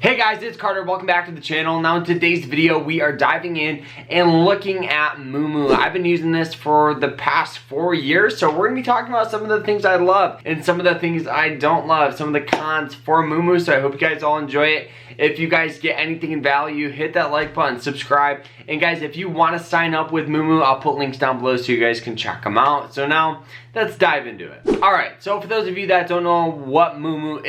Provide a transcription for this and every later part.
Hey guys, it's Carter. Welcome back to the channel. Now in today's video, we are diving in and looking at MOOMOO. I've been using this for the past 4 years, so we're gonna be talking about some of the things I love and some of the things I don't love, some of the cons for MOOMOO. So I hope you guys all enjoy it. If you guys get anything in value, hit that like button, subscribe, and guys, if you want to sign up with MOOMOO, I'll put links down below so you guys can check them out. So now, let's dive into it. Alright, so for those of you that don't know what MOOMOO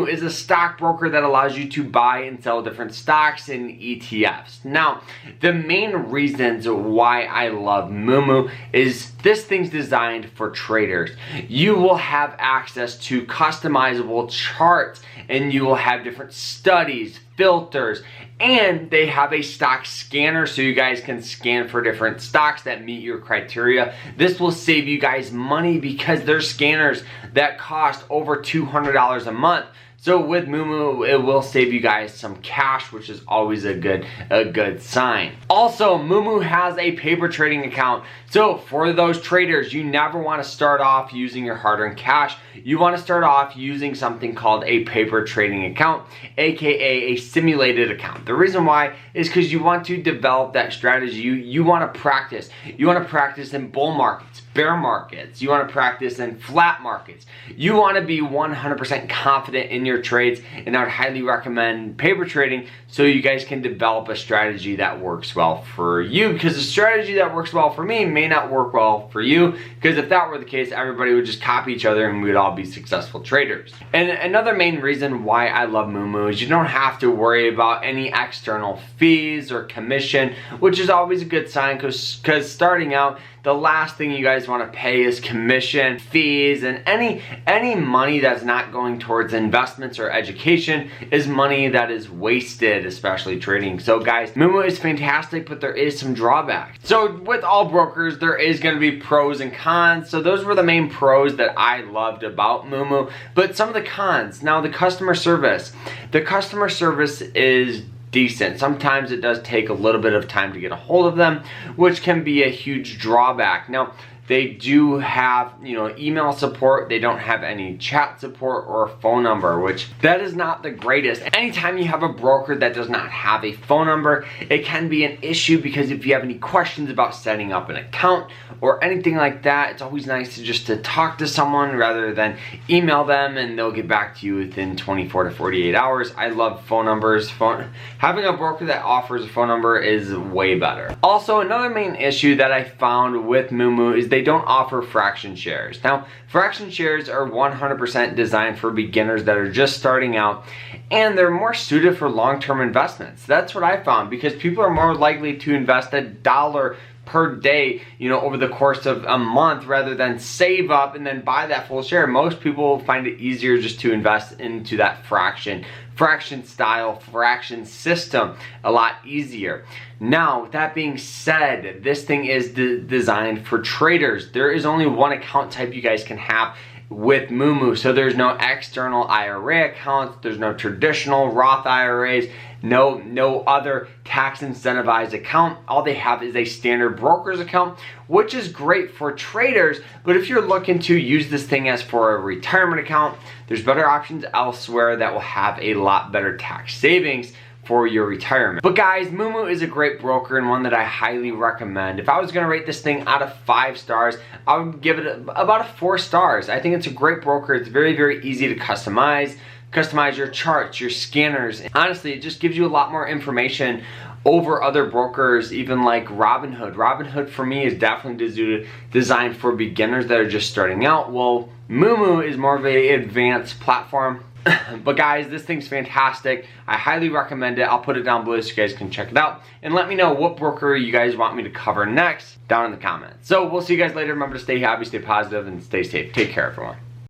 is a stockbroker that allows you to buy and sell different stocks and ETFs. Now, the main reasons why I love MOOMOO is this thing's designed for traders. You will have access to customizable charts, and you will have different studies, filters, and they have a stock scanner so you guys can scan for different stocks that meet your criteria. This will save you guys money because there's scanners that cost over $200 a month. So with MOOMOO, it will save you guys some cash, which is always a good sign. Also, MOOMOO has a paper trading account. So for those traders, you never want to start off using your hard-earned cash. You want to start off using something called a paper trading account, aka a simulated account. The reason why is because you want to develop that strategy. You want to practice. You want to practice in bull markets, bear markets. You want to practice in flat markets. You want to be 100% confident in your trades, and I would highly recommend paper trading so you guys can develop a strategy that works well for you, because the strategy that works well for me may not work well for you, because if that were the case, everybody would just copy each other and we would all be successful traders. And another main reason why I love MOOMOO is you don't have to worry about any external fees or commission, which is always a good sign, because starting out, the last thing you guys want to pay is commission, fees, and any money that's not going towards investments or education is money that is wasted, especially trading. So guys, MOOMOO is fantastic, but there is some drawbacks. So with all brokers, there is going to be pros and cons. So those were the main pros that I loved about MOOMOO. But some of the cons, now the customer service. The customer service is decent. Sometimes it does take a little bit of time to get a hold of them, which can be a huge drawback. Now, they do have, email support. They don't have any chat support or a phone number, which that is not the greatest. Anytime you have a broker that does not have a phone number, it can be an issue, because if you have any questions about setting up an account or anything like that, it's always nice to talk to someone rather than email them and they'll get back to you within 24 to 48 hours. I love phone numbers. Having a broker that offers a phone number is way better. Also, another main issue that I found with MOOMOO is they don't offer fraction shares. Now, fraction shares are 100% designed for beginners that are just starting out, and they're more suited for long-term investments. That's what I found, because people are more likely to invest $1 per day, over the course of a month, rather than save up and then buy that full share. Most people find it easier just to invest into that fraction style, fraction system, a lot easier. Now, with that being said, this thing is designed for traders. There is only one account type you guys can have with MOOMOO. So there's no external IRA accounts, there's no traditional Roth IRAs, no other tax incentivized account. All they have is a standard broker's account, which is great for traders. But if you're looking to use this thing as for a retirement account, there's better options elsewhere that will have a lot better tax savings for your retirement. But guys, MOOMOO is a great broker and one that I highly recommend. If I was gonna rate this thing out of 5 stars, I would give it about 4 stars. I think it's a great broker. It's very, very easy to customize your charts, your scanners. Honestly, it just gives you a lot more information over other brokers, even like Robinhood. Robinhood for me is definitely designed for beginners that are just starting out. Well, MOOMOO is more of an advanced platform. But guys, this thing's fantastic. I highly recommend it. I'll put it down below so you guys can check it out. And let me know what broker you guys want me to cover next down in the comments. So we'll see you guys later. Remember to stay happy, stay positive, and stay safe. Take care, everyone.